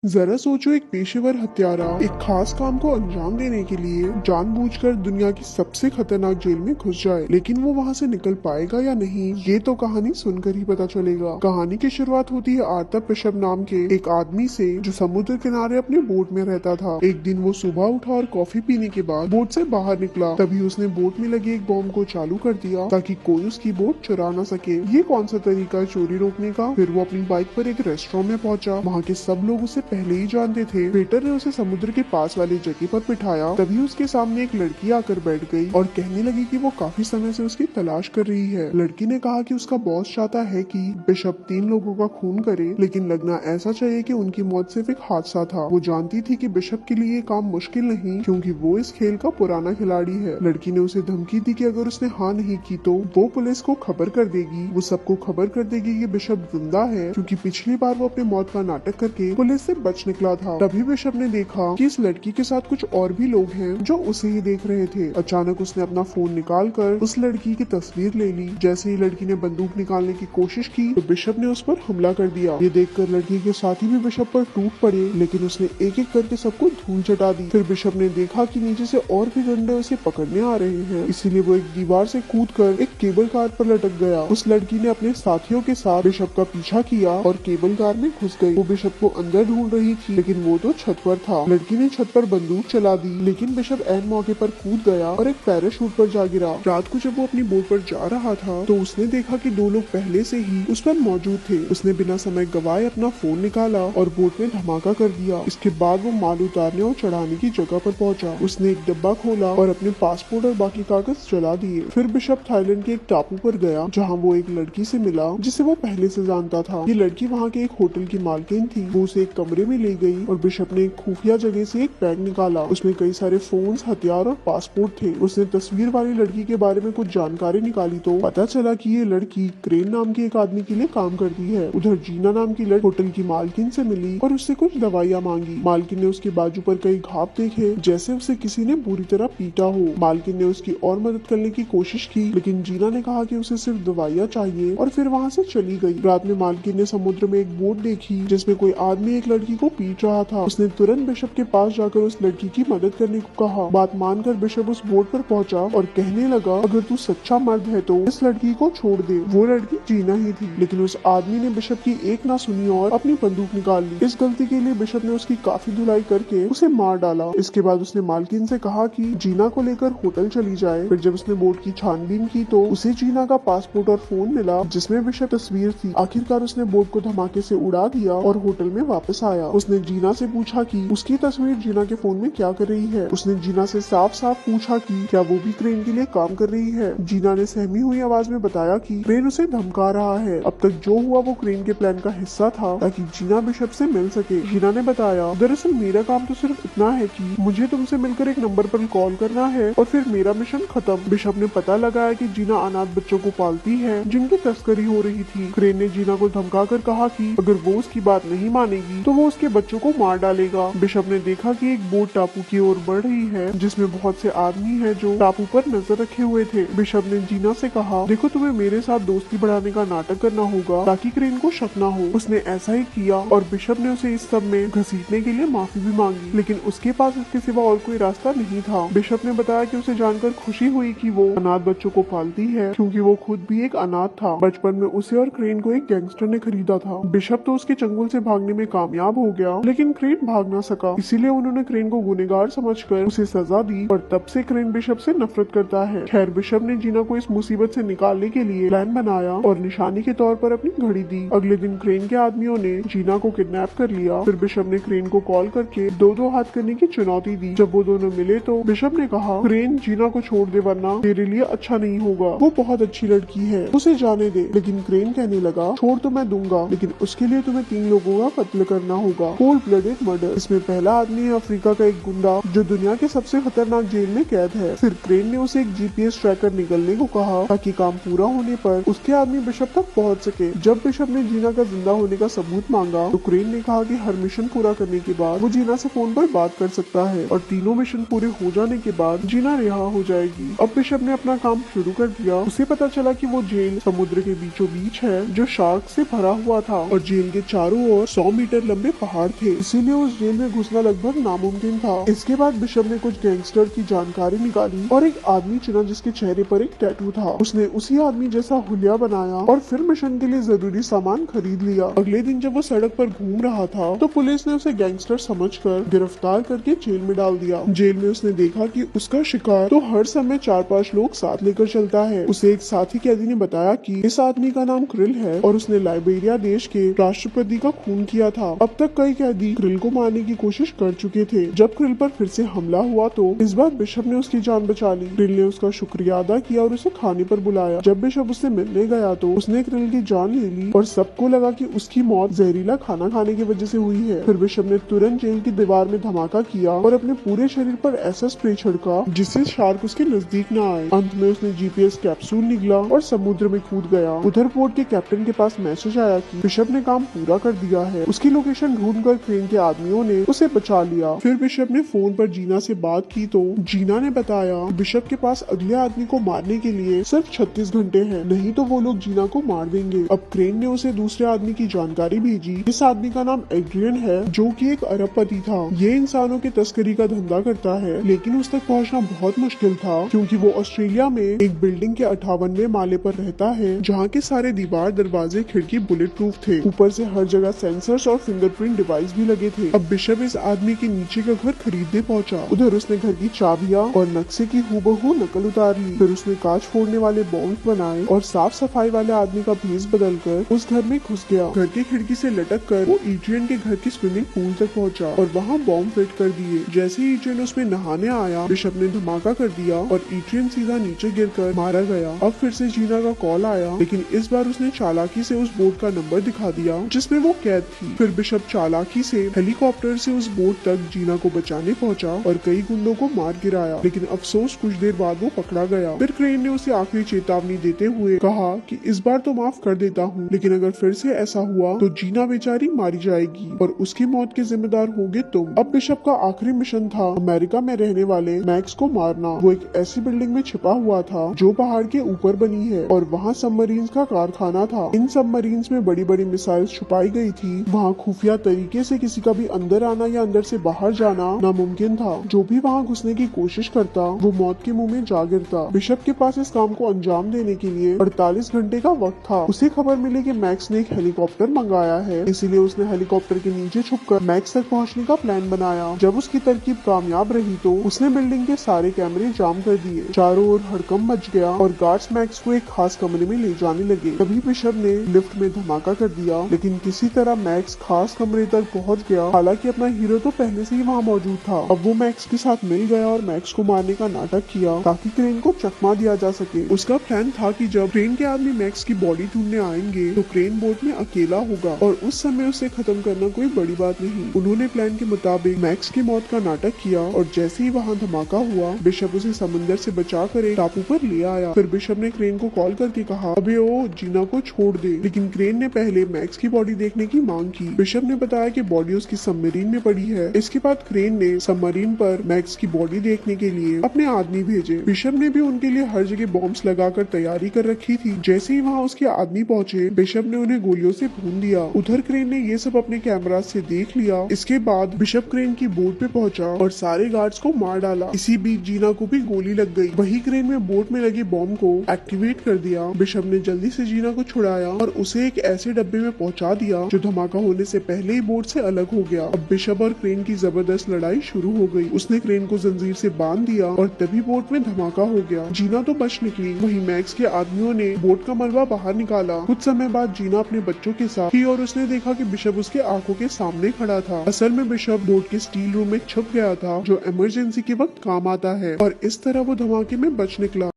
जरा सोचो, एक पेशेवर हत्यारा एक खास काम को अंजाम देने के लिए जानबूझकर दुनिया की सबसे खतरनाक जेल में घुस जाए, लेकिन वो वहां से निकल पाएगा या नहीं, ये तो कहानी सुनकर ही पता चलेगा। कहानी की शुरुआत होती है आर्तप बिशप नाम के एक आदमी से, जो समुद्र किनारे अपने बोट में रहता था। एक दिन वो सुबह उठा और कॉफी पीने के बाद बोट से बाहर निकला। तभी उसने बोट में लगे एक बॉम्ब को चालू कर दिया ताकि कोई उसकी बोट चुरा न सके। ये कौन सा तरीका है चोरी रोकने का? फिर वो अपनी बाइक पर एक रेस्टोरेंट में पहुंचा। वहाँ के सब लोग उसे पहले ही जानते थे। वेटर ने उसे समुद्र के पास वाली जगह पर बिठाया। तभी उसके सामने एक लड़की आकर बैठ गई और कहने लगी कि वो काफी समय से उसकी तलाश कर रही है। लड़की ने कहा कि उसका बॉस चाहता है कि बिशप 3 लोगों का खून करे, लेकिन लगना ऐसा चाहिए कि उनकी मौत सिर्फ एक हादसा था। वो जानती थी कि बिशप के लिए ये काम मुश्किल नहीं, क्योंकि वो इस खेल का पुराना खिलाड़ी है। लड़की ने उसे धमकी दी कि अगर उसने हाँ नहीं की तो वो पुलिस को खबर कर देगी। वो सबको खबर कर देगी कि बिशप जिंदा है, क्योंकि पिछली बार वो अपने मौत का नाटक करके पुलिस से बच निकला था। तभी बिशप ने देखा कि इस लड़की के साथ कुछ और भी लोग हैं जो उसे ही देख रहे थे। अचानक उसने अपना फोन निकालकर उस लड़की की तस्वीर ले ली। जैसे ही लड़की ने बंदूक निकालने की कोशिश की तो बिशप ने उस पर हमला कर दिया। ये देखकर लड़की के साथी भी बिशप पर टूट पड़े, लेकिन उसने एक एक करके सबको धूल चटा दी। फिर बिशप ने देखा कि नीचे से और भी गुंडे उसे पकड़ने आ रहे हैं, इसीलिए वो एक दीवार से कूदकर एक केबल कार पर लटक गया। उस लड़की ने अपने साथियों के साथ बिशप का पीछा किया और केबल कार में घुस गई। वो बिशप को अंदर ढूंढ रही थी, लेकिन वो तो छत पर था। लड़की ने छत पर बंदूक चला दी, लेकिन बिशप ऐन मौके पर कूद गया और एक पैराशूट पर जा गिरा। रात को जब वो अपनी बोट पर जा रहा था तो उसने देखा कि 2 लोग पहले से ही उस पर मौजूद थे। उसने बिना समय गवाए अपना फोन निकाला और बोट में धमाका कर दिया। इसके बाद वो माल उतारने और चढ़ाने की जगह पर पहुंचा। उसने एक डब्बा खोला और अपने पासपोर्ट और बाकी कागज जला दिए। फिर बिशप थाईलैंड के एक टापू पर गया, जहाँ वो एक लड़की से मिला जिसे वो पहले से जानता था। ये लड़की वहाँ के एक होटल की मालकिन थी। वो उसे एक कमरे में ले गई और बिशप ने एक खुफिया जगह से एक बैग निकाला। उसमें कई सारे फोन्स, हथियार और पासपोर्ट थे। उसने तस्वीर वाली लड़की के बारे में कुछ जानकारी निकाली तो पता चला कि ये लड़की क्रेन नाम के एक आदमी के लिए काम करती है। उधर जीना नाम की लड़की होटल की मालकिन से मिली और उससे कुछ दवाइयाँ मांगी। मालकिन ने उसके बाजू पर कई घाव देखे, जैसे उसे किसी ने बुरी तरह पीटा हो। मालकिन ने उसकी और मदद करने की कोशिश की, लेकिन जीना ने कहा कि उसे सिर्फ दवाइयाँ चाहिए और फिर वहाँ से चली गई। रात में मालकिन ने समुद्र में एक बोट देखी जिसमें कोई आदमी एक लड़की को पीट रहा था। उसने तुरंत बिशप के पास जाकर उस लड़की की मदद करने को कहा। बात मानकर बिशप उस बोट पर पहुंचा और कहने लगा, अगर तू सच्चा मर्द है तो इस लड़की को छोड़ दे। वो लड़की जीना ही थी, लेकिन उस आदमी ने बिशप की एक ना सुनी और अपनी बंदूक निकाल ली। इस गलती के लिए बिशप ने उसकी काफी धुलाई करके उसे मार डाला। इसके बाद उसने मालकिन से कहा कि जीना को लेकर होटल चली जाए। फिर जब उसने बोट की छानबीन की तो उसे जीना का पासपोर्ट और फोन मिला, जिसमें बिशप तस्वीर थी। आखिरकार उसने बोट को धमाके से उड़ा दिया और होटल में वापस आया। उसने जीना से पूछा कि उसकी तस्वीर जीना के फोन में क्या कर रही है। उसने जीना से साफ साफ पूछा कि क्या वो भी क्रेन के लिए काम कर रही है। जीना ने सहमी हुई आवाज में बताया कि क्रेन उसे धमका रहा है। अब तक जो हुआ वो क्रेन के प्लान का हिस्सा था, ताकि जीना बिशप से मिल सके। जीना ने बताया, दरअसल मेरा काम तो सिर्फ इतना है कि मुझे तुमसे मिलकर एक नंबर पर कॉल करना है और फिर मेरा मिशन खत्म। बिशप ने पता लगाया कि जीना अनाथ बच्चों को पालती है जिनकी तस्करी हो रही थी। क्रेन ने जीना को धमका कर कहा कि अगर वो उसकी बात नहीं मानेगी तो वो उसके बच्चों को मार डालेगा। बिशप ने देखा कि एक बोट टापू की ओर बढ़ रही है, जिसमें बहुत से आदमी हैं जो टापू पर नजर रखे हुए थे। बिशप ने जीना से कहा, देखो तुम्हें मेरे साथ दोस्ती बढ़ाने का नाटक करना होगा ताकि क्रेन को शक न हो। उसने ऐसा ही किया और बिशप ने उसे इस सब में घसीटने के लिए माफी भी मांगी, लेकिन उसके पास इसके सिवा और कोई रास्ता नहीं था। बिशप ने बताया कि उसे जानकर खुशी हुई कि वो अनाथ बच्चों को पालती है, क्योंकि वो खुद भी एक अनाथ था। बचपन में उसे और क्रेन को एक गैंगस्टर ने खरीदा था। बिशप तो उसके चंगुल से भागने में कामयाब हो गया, लेकिन क्रेन भाग ना सका। इसीलिए उन्होंने क्रेन को गुनहगार समझकर उसे सजा दी और तब से क्रेन बिशप से नफरत करता है। खैर, बिशप ने जीना को इस मुसीबत से निकालने के लिए प्लान बनाया और निशानी के तौर पर अपनी घड़ी दी। अगले दिन क्रेन के आदमियों ने जीना को किडनैप कर लिया। फिर बिशप ने क्रेन को कॉल करके दो दो हाथ करने की चुनौती दी। जब वो दोनों मिले तो बिशप ने कहा, क्रेन जीना को छोड़ दे वरना तेरे लिए अच्छा नहीं होगा। वो बहुत अच्छी लड़की है, उसे जाने दे। लेकिन क्रेन कहने लगा, छोड़ तो मैं दूंगा, लेकिन उसके लिए तुम्हें 3 लोगों का कत्ल करना होगा। Cold blooded murder. इसमें पहला आदमी है अफ्रीका का एक गुंडा जो दुनिया के सबसे खतरनाक जेल में कैद है। फिर क्रेन ने उसे एक जीपीएस ट्रैकर निकलने को कहा ताकि काम पूरा होने पर उसके आदमी बिशप तक पहुंच सके। जब बिशप ने जीना का जिंदा होने का सबूत मांगा तो क्रेन ने कहा कि हर मिशन पूरा करने के बाद वो जीना से फोन पर बात कर सकता है और तीनों मिशन पूरे हो जाने के बाद जीना रिहा हो जाएगी। अब बिशप ने अपना काम शुरू कर दिया। उसे पता चला कि वो जेल समुद्र के बीचों बीच है जो शार्क से भरा हुआ था और जेल के चारों ओर 100 मीटर लंबे बड़े पहाड़ थे, इसीलिए उस जेल में घुसना लगभग नामुमकिन था। इसके बाद बिशप ने कुछ गैंगस्टर की जानकारी निकाली और एक आदमी चुना जिसके चेहरे पर एक टैटू था। उसने उसी आदमी जैसा हुलिया बनाया और फिर मिशन के लिए जरूरी सामान खरीद लिया। अगले दिन जब वो सड़क पर घूम रहा था तो पुलिस ने उसे गैंगस्टर समझकर गिरफ्तार करके जेल में डाल दिया। जेल में उसने देखा कि उसका शिकार तो हर समय 4-5 लोग साथ लेकर चलता है। उसे एक साथी कैदी ने बताया कि इस आदमी का नाम क्रिल है और उसने लाइबेरिया देश के राष्ट्रपति का खून किया था। अब तक कई कैदी क्रिल को मारने की कोशिश कर चुके थे। जब क्रिल पर फिर से हमला हुआ तो इस बार बिशप ने उसकी जान बचा ली। क्रिल ने उसका शुक्रिया अदा किया और उसे खाने पर बुलाया। जब बिशप उससे मिलने गया तो उसने क्रिल की जान ले ली और सबको लगा कि उसकी मौत जहरीला खाना खाने की वजह से हुई है। फिर बिशप ने तुरंत जेल की दीवार में धमाका किया और अपने पूरे शरीर पर ऐसा स्प्रे छिड़का जिससे शार्क उसके नजदीक न आए। अंत में उसने जीपीएस कैप्सूल निगला और समुद्र में कूद गया। उधर पोर्ट के कैप्टन के पास मैसेज आया कि बिशप ने काम पूरा कर दिया है। उसकी लोकेशन ढूंढकर क्रेन के आदमियों ने उसे बचा लिया। फिर बिशप ने फोन पर जीना से बात की तो जीना ने बताया बिशप के पास अगले आदमी को मारने के लिए सिर्फ 36 घंटे हैं, नहीं तो वो लोग जीना को मार देंगे। अब क्रेन ने उसे दूसरे आदमी की जानकारी भेजी। इस आदमी का नाम एड्रियन है जो कि एक अरबपति था। ये इंसानों की तस्करी का धंधा करता है, लेकिन उस तक पहुंचना बहुत मुश्किल था क्योंकि वो ऑस्ट्रेलिया में एक बिल्डिंग के 58वें माले पर रहता है जहाँ के सारे दीवार दरवाजे खिड़की बुलेट प्रूफ थे। ऊपर से हर जगह सेंसर्स और फिंगरप्रिंट डिवाइस भी लगे थे। अब बिशप इस आदमी के नीचे का घर खरीदने पहुंचा। उधर उसने घर की चाबियां और नक्शे की हूबहू नकल उतार ली। फिर उसने कांच फोड़ने वाले बॉम्ब बनाए और साफ सफाई वाले आदमी का भेस बदलकर उस घर में घुस गया। घर की खिड़की से लटक कर वो एड्रियन के घर की स्विमिंग पूल तक पहुंचा और वहाँ बॉम्ब फिट कर दिए। जैसे ही एड्रियन उसमें नहाने आया बिशप ने धमाका कर दिया और एड्रियन सीधा नीचे गिरकर मारा गया। अब फिर से जीना का कॉल आया, लेकिन इस बार उसने चालाकी से उस बोट का नंबर दिखा दिया जिसमें वो कैद थी। फिर बिशप चालाकी से हेलीकॉप्टर से उस बोट तक जीना को बचाने पहुंचा और कई गुंडों को मार गिराया, लेकिन अफसोस कुछ देर बाद वो पकड़ा गया। फिर क्रेन ने उसे आखिरी चेतावनी देते हुए कहा कि इस बार तो माफ कर देता हूँ, लेकिन अगर फिर से ऐसा हुआ तो जीना बेचारी मारी जाएगी और उसकी मौत के जिम्मेदार होगे तुम। अब बिशप का आखिरी मिशन था अमेरिका में रहने वाले मैक्स को मारना। वो एक ऐसी बिल्डिंग में छिपा हुआ था जो पहाड़ के ऊपर बनी है और वहाँ सबमरीन्स का कारखाना था। इन सबमरीन्स में बड़ी बड़ी मिसाइल छुपाई गई थी। वहाँ खुफिया तरीके से किसी का भी अंदर आना या अंदर से बाहर जाना नामुमकिन था। जो भी वहाँ घुसने की कोशिश करता वो मौत के मुंह में जा गिरता। बिशप के पास इस काम को अंजाम देने के लिए 48 घंटे का वक्त था। उसे खबर मिली कि मैक्स ने एक हेलीकॉप्टर मंगाया है, इसीलिए उसने हेलीकॉप्टर के नीचे छुपकर मैक्स तक पहुंचने का प्लान बनाया। जब उसकी तरकीब कामयाब रही तो उसने बिल्डिंग के सारे कैमरे जाम कर दिए। चारों ओर हड़कंप मच गया और गार्ड्स मैक्स को एक खास कमरे में ले जाने लगे। तभी बिशप ने लिफ्ट में धमाका कर दिया, लेकिन किसी तरह मैक्स खास कमरे तक पहुंच गया। हालांकि अपना हीरो तो पहले से ही वहां मौजूद था। अब वो मैक्स के साथ मिल गया और मैक्स को मारने का नाटक किया ताकि क्रेन को चकमा दिया जा सके। उसका प्लान था कि जब क्रेन के आदमी मैक्स की बॉडी ढूंढने आएंगे तो क्रेन बोट में अकेला होगा और उस समय उसे खत्म करना कोई बड़ी बात नहीं। उन्होंने प्लान के मुताबिक मैक्स की मौत का नाटक किया और जैसे ही वहाँ धमाका हुआ बिशप उसे समंदर से बचा कर एक टापू पर ले आया। फिर बिशप ने क्रेन को कॉल करके कहा अबे ओ जीना को छोड़ दे, लेकिन क्रेन ने पहले मैक्स की बॉडी देखने की मांग की। बिशप ने बताया कि बॉडी उसकी सबमरीन में पड़ी है। इसके बाद क्रेन ने सबमरीन पर मैक्स की बॉडी देखने के लिए अपने आदमी भेजे। बिशप ने भी उनके लिए हर जगह बॉम्ब्स लगाकर तैयारी कर रखी थी। जैसे ही वहाँ उसके आदमी पहुंचे बिशप ने उन्हें गोलियों से भून दिया। उधर क्रेन ने ये सब अपने कैमरा से देख लिया। इसके बाद बिशप क्रेन की बोट पे पहुंचा और सारे गार्ड्स को मार डाला। इसी बीच जीना को भी गोली लग गई। वही क्रेन में बोट में लगे बॉम्ब को एक्टिवेट कर दिया। बिशप ने जल्दी से जीना को छुड़ाया और उसे एक ऐसे डब्बे में पहुंचा दिया जो धमाका होने से पहले ही बोट से अलग हो गया। अब बिशप और क्रेन की जबरदस्त लड़ाई शुरू हो गई। उसने क्रेन को जंजीर से बांध दिया और तभी बोट में धमाका हो गया। जीना तो बच निकली, वहीं मैक्स के आदमियों ने बोट का मलबा बाहर निकाला। कुछ समय बाद जीना अपने बच्चों के साथ थी और उसने देखा कि बिशप उसके आंखों के सामने खड़ा था। असल में बिशप बोट के स्टील रूम में छुप गया था जो इमरजेंसी के वक्त काम आता है और इस तरह वो धमाके में बच निकला।